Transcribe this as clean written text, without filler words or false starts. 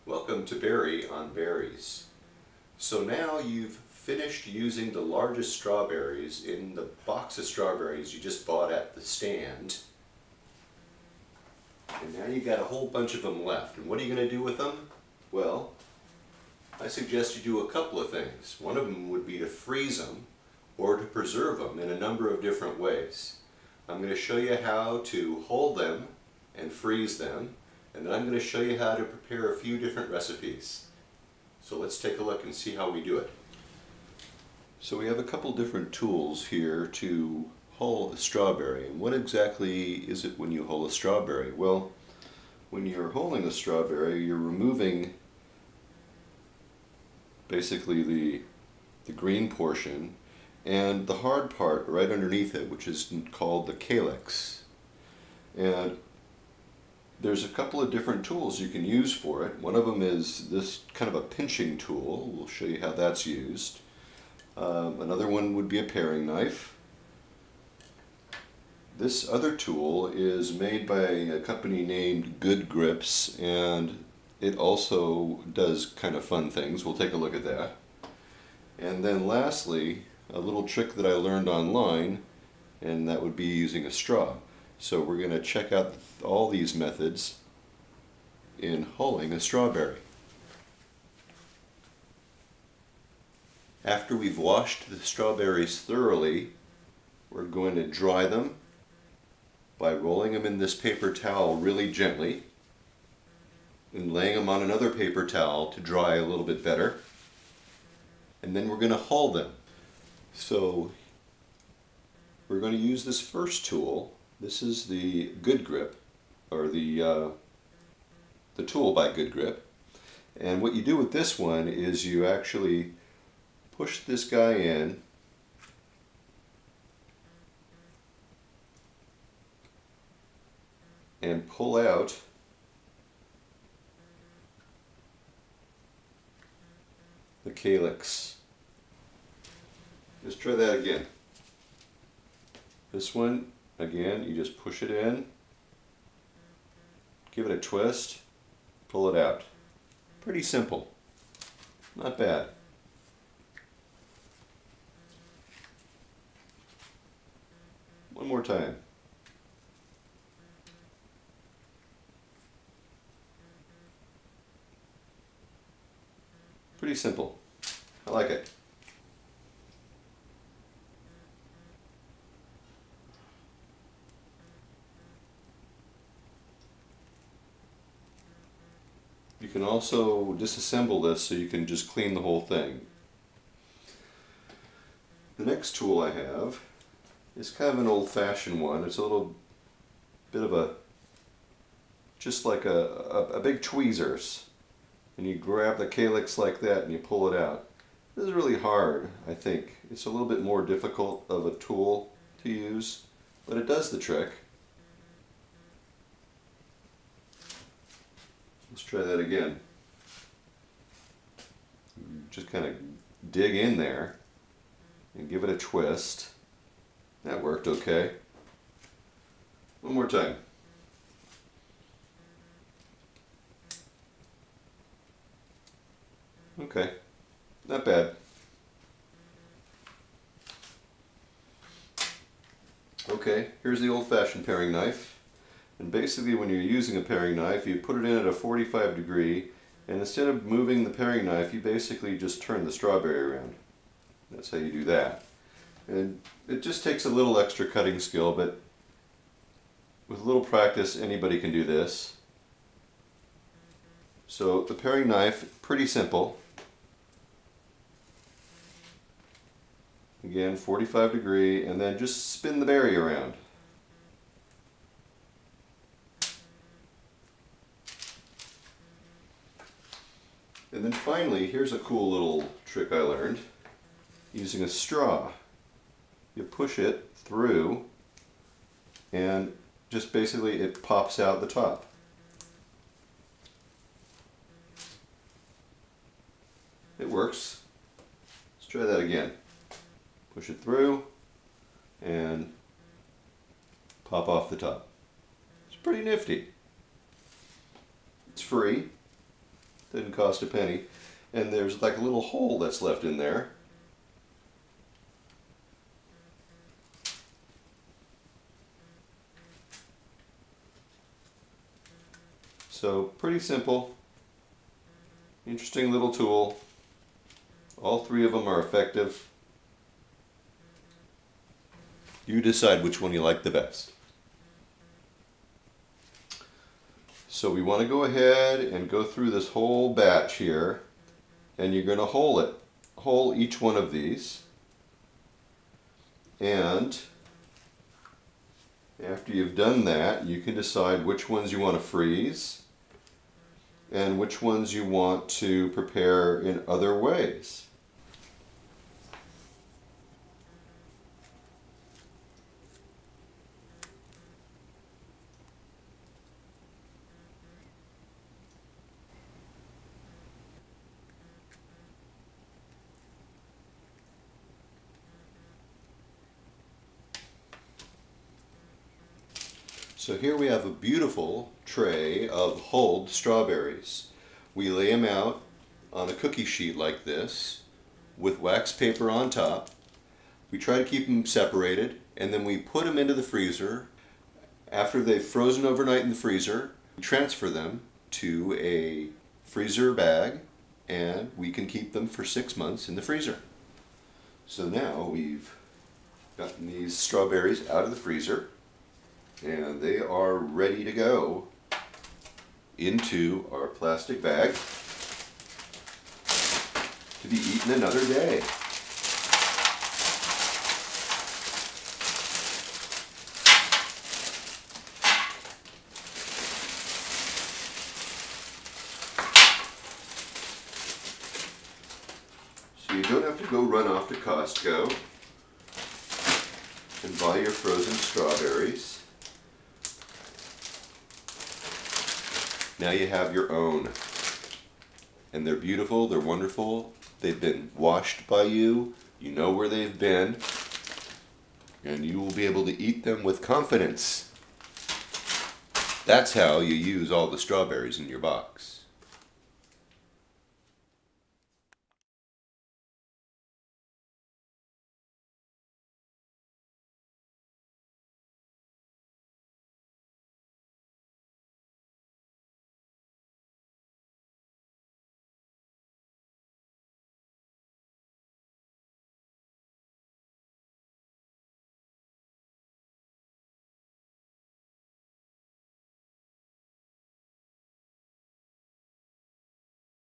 Welcome to Berry on Berries. So now you've finished using the largest strawberries in the box of strawberries you just bought at the stand. And now you've got a whole bunch of them left. And what are you going to do with them? Well, I suggest you do a couple of things. One of them would be to freeze them or to preserve them in a number of different ways. I'm going to show you how to hold them and freeze them. And then I'm going to show you how to prepare a few different recipes. So let's take a look and see how we do it. So we have a couple different tools here to hull a strawberry. And what exactly is it when you hull a strawberry? Well, when you're hulling a strawberry, you're removing basically the green portion and the hard part right underneath it, which is called the calyx. And there's a couple of different tools you can use for it. One of them is this kind of a pinching tool. We'll show you how that's used. Another one would be a paring knife. This other tool is made by a company named Good Grips, and it also does kind of fun things. We'll take a look at that. And then lastly, a little trick that I learned online, and that would be using a straw. So we're going to check out all these methods in hulling a strawberry. After we've washed the strawberries thoroughly, we're going to dry them by rolling them in this paper towel really gently and laying them on another paper towel to dry a little bit better. And then we're going to hull them. So we're going to use this first tool. This is the Good Grip, or the tool by Good Grip. And what you do with this one is you actually push this guy in and pull out the calyx. Just try that again. This one, again, you just push it in, give it a twist, pull it out. Pretty simple. Not bad. One more time. Pretty simple. I like it. You can also disassemble this so you can just clean the whole thing. The next tool I have is kind of an old-fashioned one. It's a little bit of a, just like a big tweezers. And you grab the calyx like that and you pull it out. This is really hard, I think. It's a little bit more difficult of a tool to use, but it does the trick. Let's try that again. Just kind of dig in there and give it a twist. That worked okay. One more time. Okay, not bad. Okay, here's the old-fashioned paring knife. And basically when you're using a paring knife, you put it in at a 45 degree, and instead of moving the paring knife, you basically just turn the strawberry around. That's how you do that. And it just takes a little extra cutting skill, but with a little practice, anybody can do this. So the paring knife, pretty simple. Again, 45 degree, and then just spin the berry around. And then finally, here's a cool little trick I learned. Using a straw. You push it through, and just basically it pops out the top. It works. Let's try that again. Push it through and pop off the top. It's pretty nifty. It's free. Didn't cost a penny. And there's like a little hole that's left in there. So pretty simple, interesting little tool. All three of them are effective. You decide which one you like the best. So we want to go ahead and go through this whole batch here, and you're going to hole each one of these. And after you've done that, you can decide which ones you want to freeze and which ones you want to prepare in other ways. So here we have a beautiful tray of hulled strawberries. We lay them out on a cookie sheet like this with wax paper on top. We try to keep them separated, and then we put them into the freezer. After they've frozen overnight in the freezer, we transfer them to a freezer bag, and we can keep them for 6 months in the freezer. So now we've gotten these strawberries out of the freezer, and they are ready to go into our plastic bag to be eaten another day. So you don't have to go run off to Costco and buy your frozen strawberries. Now you have your own. And they're beautiful, they're wonderful, they've been washed by you, you know where they've been, and you will be able to eat them with confidence. That's how you use all the strawberries in your box.